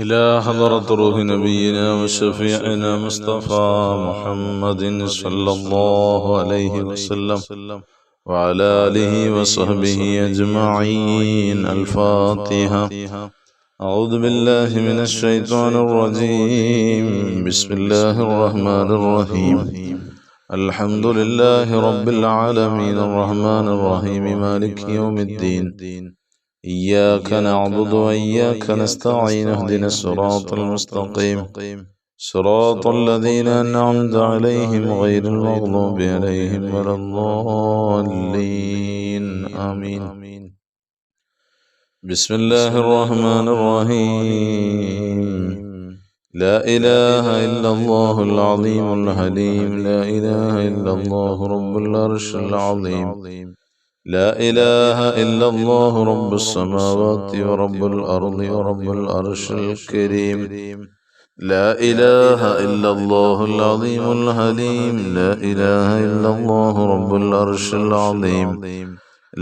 إلى حضرة روح نبينا وشفيعنا مصطفى محمد صلى الله عليه وسلم وعلى آله وصحبه أجمعين. الفاتحة. أعوذ بالله من الشيطان الرجيم. بسم الله الرحمن الرحيم. الحمد لله رب العالمين الرحمن الرحيم مالك يوم الدين. إياك نعبد وإياك نستعين اهدنا الصراط المستقيم صراط الذين أنعمت عليهم غير المغضوب عليهم ولا الضالين آمين. بسم الله الرحمن الرحيم. لا إله إلا الله العظيم الحليم. لا إله إلا الله رب العرش العظيم. لا إله إلا الله رب السماوات ورب الأرض ورب العرش الكريم. لا إله إلا الله العظيم الحليم. لا إله إلا الله رب العرش العظيم.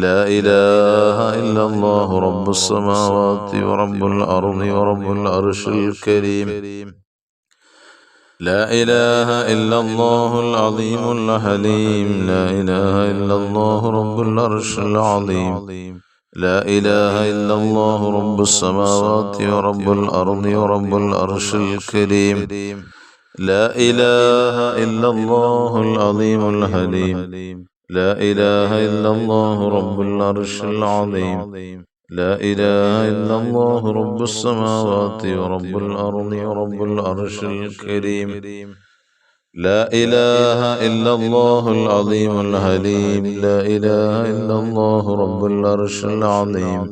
لا إله إلا الله رب السماوات ورب الأرض ورب العرش الكريم. لا إله إلا الله العظيم الحليم. لا إله إلا الله رب العرش العظيم. لا إله إلا الله رب السماوات ورب الأرض ورب العرش الكريم. لا إله إلا الله العظيم الحليم. لا إله إلا الله رب العرش العظيم. لا إله إلا الله رب السماوات ورب الأرض ورب العرش الكريم. لا إله إلا الله العظيم الحليم. لا إله إلا الله رب العرش العظيم.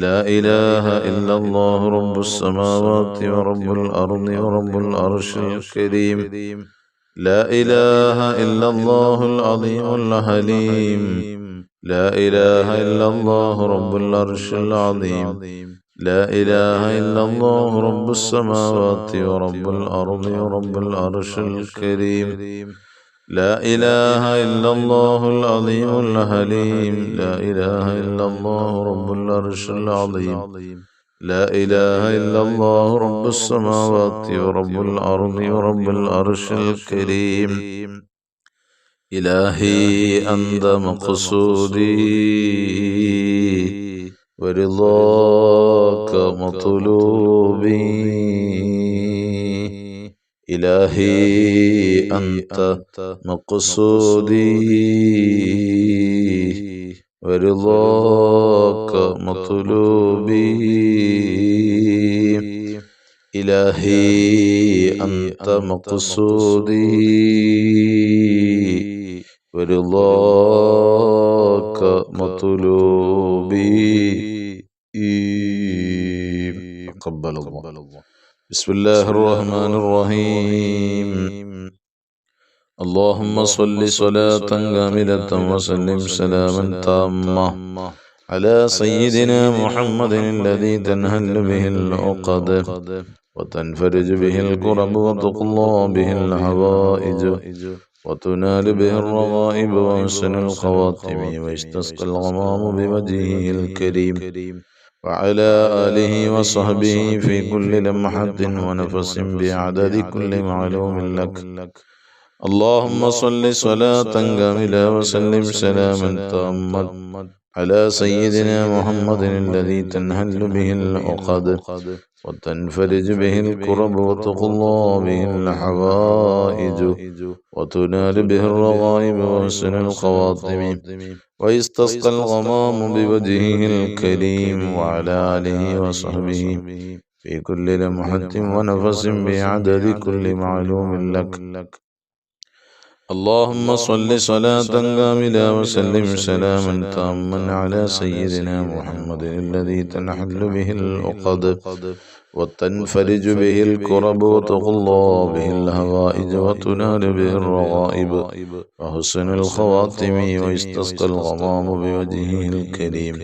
لا إله إلا الله رب السماوات ورب الأرض ورب العرش الكريم. لا إله إلا الله العظيم الحليم. لا إله إلا الله رب العرش العظيم. لا إله إلا الله رب السماوات ورب الأرض ورب العرش الكريم. لا إله إلا الله العظيم الحليم. لا إله إلا الله رب العرش العظيم. لا إله إلا الله رب السماوات ورب الأرض ورب العرش الكريم. إلهي أنت مقصودي ورضاك مطلوبي. إلهي أنت مقصودي ورضاك مطلوبي. إلهي أنت مقصودي ورضاك مطلوبي. تقبل الله. بسم الله الرحمن الرحيم. اللهم صل صلاة كاملة وسلم سلاما تاما على سيدنا محمد الذي تنهل به العقد وتنفرج به الكرب وتقضى به الحوائج وتنال به الرغائب وحسن الخواتم ويستسقى الغمام بوجهه الكريم وعلى آله وصحبه في كل لمحة ونفس بعدد كل معلوم لك. اللهم صل صلاة كاملة وسلم سلاما تاما على سيدنا محمد الذي تنهل به العقد وتنفرج به الكرب وتقضى به الحوائج وتنال به الرغائب وحسن الخواتم ويستسقى الغمام بوجهه الكريم وعلى آله وصحبه في كل لمحة ونفس بعدد كل معلوم لك. اللهم صل صلاة كاملة وسلم سلاما تاما على سيدنا محمد الذي تنحل به العقد وتنفرج به الكرب وتقضى به الهوائج وتنال به الرغائب وحسن الخواتم ويستسقى الغمام بوجهه الكريم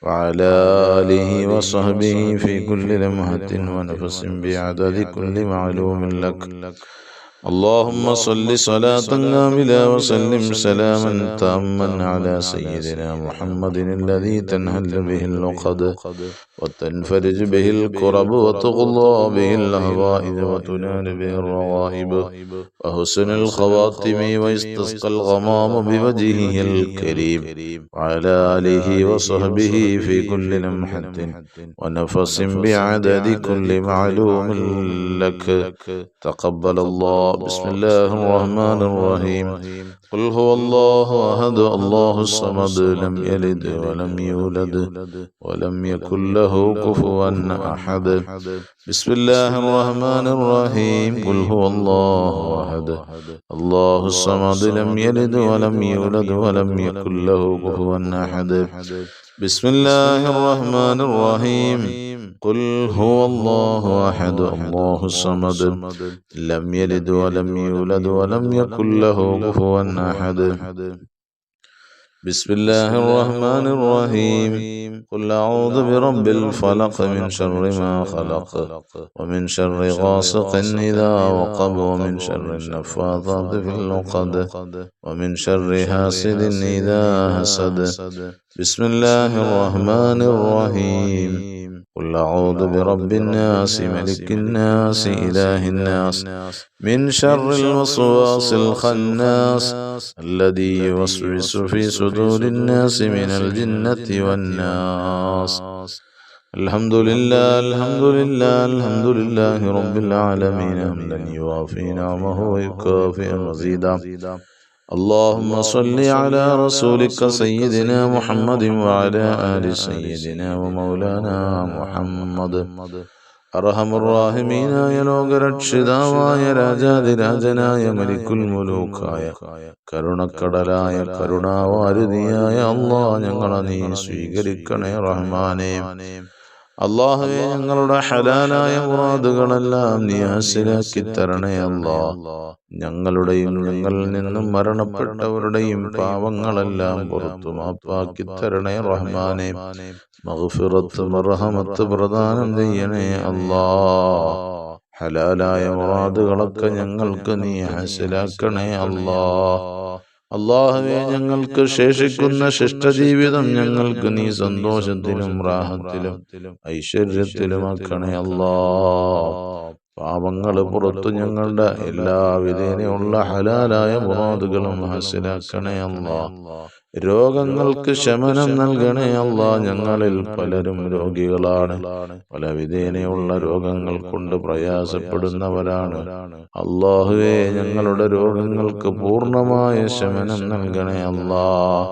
وعلى آله وصحبه في كل لمحة ونفس بعدد كل معلوم لك. اللهم صل صلاة كاملة وسلم سلاما تاما على سيدنا محمد الذي تنهل به اللقد وتنفرج به الكرب وتغضى به الهوائج وتنال به الروائب وحسن الخواتم ويستسقى الغمام بوجهه الكريم وعلى آله وصحبه في كل لمحة ونفس بعدد كل معلوم لك. تقبل الله. بسم الله الرحمن الرحيم. قل هو الله أحد الله الصمد لم يلد ولم يولد ولم يكن له كفوا أحد. بسم الله الرحمن الرحيم. قل هو الله أحد الله الصمد لم يلد ولم يولد ولم يكن له كفوا أحد. بسم الله الرحمن الرحيم. قل هو الله أحد الله الصمد لم يلد ولم يولد ولم يكن له كفوا أحد. بسم الله الرحمن الرحيم. قل أعوذ برب الفلق من شر ما خلق ومن شر غاسق إذا وقب ومن شر النفاثات في العقد ومن شر حاسد إذا حسد. بسم الله الرحمن الرحيم. قل أعوذ برب الناس ملك الناس إله الناس من شر الوسواس الخناس الذي يوسوس في صدور الناس من الجنة والناس. الحمد لله الحمد لله الحمد لله رب العالمين حمدا يوافي نعمه ويكافئ مزيدا. اللهم صل على رسولك سيدنا محمد وعلى آل سيدنا ومولانا محمد. അർഹമുർറാഹിമീനായ ലോകരക്ഷിതാവായ രാജാതിരാജനായ മലിക്കുൽ മുലൂക്കായ കരുണക്കടലായ കരുണാവാരിധിയായ അല്ലാഹ്, ഞങ്ങളെ നീ സ്വീകരിക്കണേ റഹ്മാനേ. അല്ലാഹുവേ, ഞങ്ങളുടെ ഹലാലായ മുറാദുകളെല്ലാം നീ ഹാസിലാക്കി തരണേ അല്ലാഹ്. ഞങ്ങളുടെയും ഞങ്ങളിൽ നിന്നും മരണപ്പെട്ടവരുടെയും പാവങ്ങളെല്ലാം പുറത്തു മാപ്പാക്കി തരണേ റഹ്മാനേ. മഗ്ഫിറത്ത് മർഹമത്ത് പ്രദാനം ചെയ്യണേ അല്ലാഹ്. ഹലാലായ മുറാദുകളൊക്കെ ഞങ്ങൾക്ക് നീ ഹാസിലാക്കണേ അല്ലാഹ്. അല്ലാഹുവേ, ഞങ്ങൾക്ക് ശേഷിക്കുന്ന ശിഷ്ടജീവിതം ഞങ്ങൾക്ക് നീ സന്തോഷത്തിലും റാഹത്തിലും ഐശ്വര്യത്തിലുമാക്കണേ അല്ലാഹ്. പാപങ്ങള് പുറത്തു ഞങ്ങളുടെ എല്ലാവിധേനയുള്ള ഹലാലായ മുറാദുകളും ഹാസിലാക്കണേ അല്ലാഹ്. രോഗങ്ങൾക്ക് ശമനം നൽകണേ അല്ലാഹ്. ഞങ്ങളിൽ പലരും രോഗികളാണ്, പല വിധേനയുള്ള രോഗങ്ങൾ കൊണ്ട് പ്രയാസപ്പെടുന്നവരാണ്. അല്ലാഹുവേ, ഞങ്ങളുടെ രോഗങ്ങൾക്ക് പൂർണ്ണമായ ശമനം നൽകണേ അല്ലാഹ്.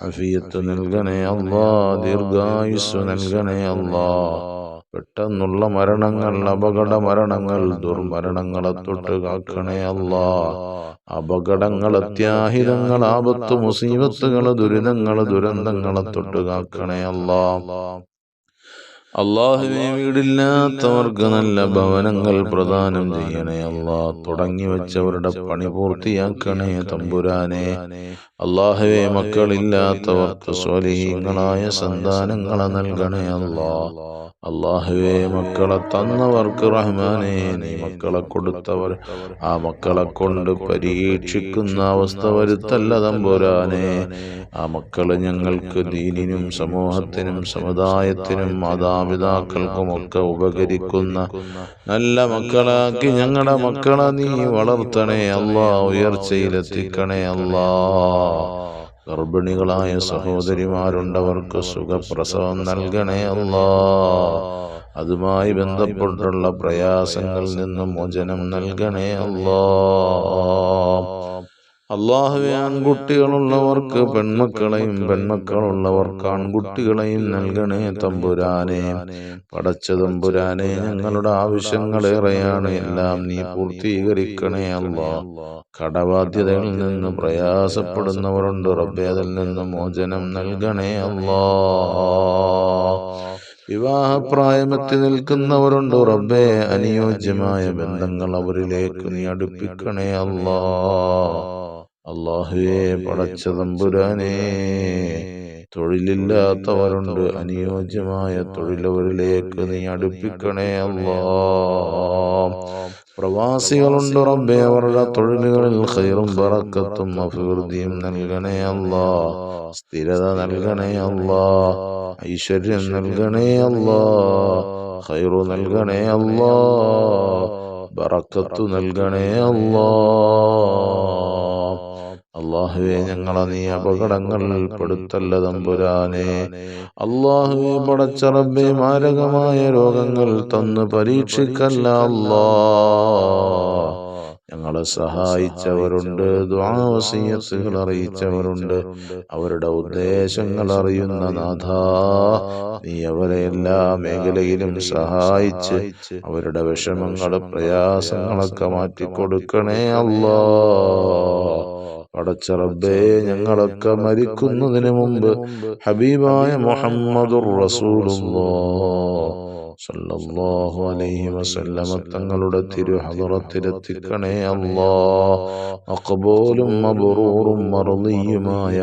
അഫിയത്ത് നൽകണേ അല്ലാഹ്. ദീർഘായുസ്സ് നൽകണേ അല്ലാഹ്. പെട്ടെന്നുള്ള മരണങ്ങൾ, അപകട മരണങ്ങൾ, ദുർമരണങ്ങളെ തൊട്ട് കാക്കണേ അല്ലാഹ്. അപകടങ്ങൾ, അത്യാഹിതങ്ങൾ, ആപത്ത്, മുസീബത്തുകൾ, ദുരിതങ്ങൾ, ദുരന്തങ്ങളെ തൊട്ട് കാക്കണേ അല്ലാഹ്. അല്ലാഹുവേ, വീടില്ലാത്തവർക്ക് നല്ല ഭവനങ്ങൾ പ്രദാനം ചെയ്യണേ അല്ലാഹ്. തുടങ്ങി വെച്ചവരുടെ പണി പൂർത്തിയാക്കണേ തമ്പുരാനെ. അല്ലാഹുവേ, മക്കളില്ലാത്തവർക്ക് സ്വാലിഹീങ്ങളായ സന്താനങ്ങളെ നൽകണേ അല്ലാഹ്. അല്ലാഹുവേ, മക്കളെ തന്നവർക്ക് റഹ്മാനേ നീ മക്കളെ കൊടുത്തവർ ആ മക്കളെ കൊണ്ട് പരീക്ഷിക്കുന്ന അവസ്ഥ വരുത്തല്ല തമ്പുരാനെ. ആ മക്കള് ഞങ്ങൾക്ക് ദീനിനും സമൂഹത്തിനും സമുദായത്തിനും മാതാപിതാക്കൾക്കുമൊക്കെ ഉപകരിക്കുന്ന നല്ല മക്കളാക്കി ഞങ്ങളുടെ മക്കളെ നീ വളർത്തണേ അല്ലാഹ്. ഉയർച്ചയിലെത്തിക്കണേ അല്ലാഹ്. ഗർഭിണികളായ സഹോദരിമാരുണ്ടവർക്ക് സുഖപ്രസവം നൽകണേ അല്ലാഹ്. അതുമായി ബന്ധപ്പെട്ടുള്ള പ്രയാസങ്ങളിൽ നിന്നും മോചനം നൽകണേ അല്ലാഹ്. അല്ലാഹുവേ, ആൺകുട്ടികളുള്ളവർക്ക് പെൺമക്കളെയും പെൺമക്കളുള്ളവർക്ക് ആൺകുട്ടികളെയും നൽകണേ തമ്പുരാനെ. പടച്ച തമ്പുരാനെ, ഞങ്ങളുടെ ആവശ്യങ്ങളേറെയാണ്, എല്ലാം നീ പൂർത്തീകരിക്കണേ അല്ലാഹ്. കടബാധ്യതകളിൽ നിന്ന് പ്രയാസപ്പെടുന്നവരുണ്ട് റബ്ബേ, അതിൽ നിന്ന് മോചനം നൽകണേ അല്ലാഹ്. വിവാഹപ്രായമെത്തി നിൽക്കുന്നവരുണ്ട് റബ്ബേ, അനുയോജ്യമായ ബന്ധങ്ങൾ അവരിലേക്ക് നീ അടുപ്പിക്കണേ അല്ലാഹ്. അല്ലാഹുവേ, പടച്ച തമ്പുരാനെ, തൊഴിലില്ലാത്തവരുണ്ട്, അനുയോജ്യമായ തൊഴിലവരിലേക്ക് നീ അടുപ്പിക്കണേ അല്ലാ. പ്രവാസികളുണ്ട് റബ്ബേ, അവരുടെ തൊഴിലുകളിൽ ഖൈറും ബറക്കത്തും അഭിവൃദ്ധിയും നൽകണേ അല്ലാ. സ്ഥിരത നൽകണേ അല്ലാ. ഐശ്വര്യം നൽകണേ അല്ലാ. ഖൈറു നൽകണേ അല്ലാ. ബറക്കത്തു നൽകണേ അല്ലാ. അല്ലാഹുവേ, ഞങ്ങളെ നീ അപകടങ്ങളിൽ പെടുത്തല്ല തമ്പുരാനെ. അല്ലാഹുവേ, പടച്ച റബ്ബേ, മാരകമായ രോഗങ്ങൾ തന്ന് പരീക്ഷിക്കല്ല അല്ലാ. ഞങ്ങളെ സഹായിച്ചവരുണ്ട്, ദുആ വസിയ്യത്തുകൾ അറിയിച്ചവരുണ്ട്, അവരുടെ ഉദ്ദേശങ്ങൾ അറിയുന്ന നാഥാ, നീ അവരെ എല്ലാ മേഖലയിലും സഹായിച്ച് അവരുടെ വിഷമങ്ങള് പ്രയാസങ്ങളൊക്കെ മാറ്റിക്കൊടുക്കണേ അല്ലാ. പടച്ച റബ്ബേ, ഞങ്ങളൊക്കെ മരിക്കുന്നതിന് മുമ്പ് ഹബീബായ മുഹമ്മദുർ റസൂലുള്ളാഹ് സല്ലല്ലാഹു അലൈഹി വസല്ലമ തങ്ങളുടെ തിരുഹളറത്തിലെത്തിക്കണേ അല്ലാ. മഖബൂലും മബ്റൂറും മർദിയുമായ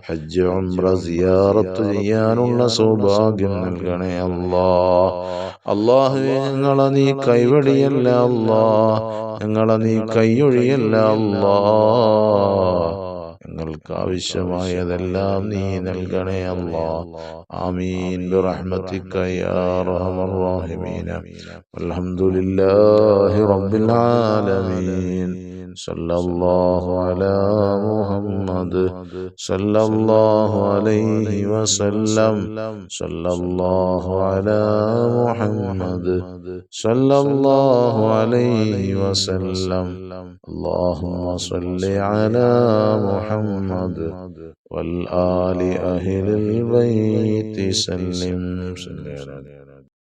ഹജ്ജ് ഉംറ സിയാറത്ത് ചെയ്യാനുള്ള സൗഭാഗ്യം നൽകണേ അല്ലാ. അല്ലാഹുവേ, ഞങ്ങളെ നീ കൈവടിയല്ല അല്ലാ. ഞങ്ങളെ നീ കൈയൊഴിയല്ല അല്ലാ. ഞങ്ങൾക്ക് ആവശ്യമായതെല്ലാം നീ നൽകണേ അല്ലാ. ആമീൻ ബിറഹ്മതിക യാ അർഹമർ റഹീമീൻ. അൽഹംദുലില്ലാഹി റബ്ബിൽ ആലമീൻ. സല്ലല്ലാഹു അലാ മുഹമ്മദ് സല്ലല്ലാഹു അലൈഹി വസല്ലം. സല്ലല്ലാഹു അലാ മുഹമ്മദ് സല്ലല്ലാഹു അലൈഹി വസല്ലം. اللهم صل على محمد والآل أهل البيت سلم.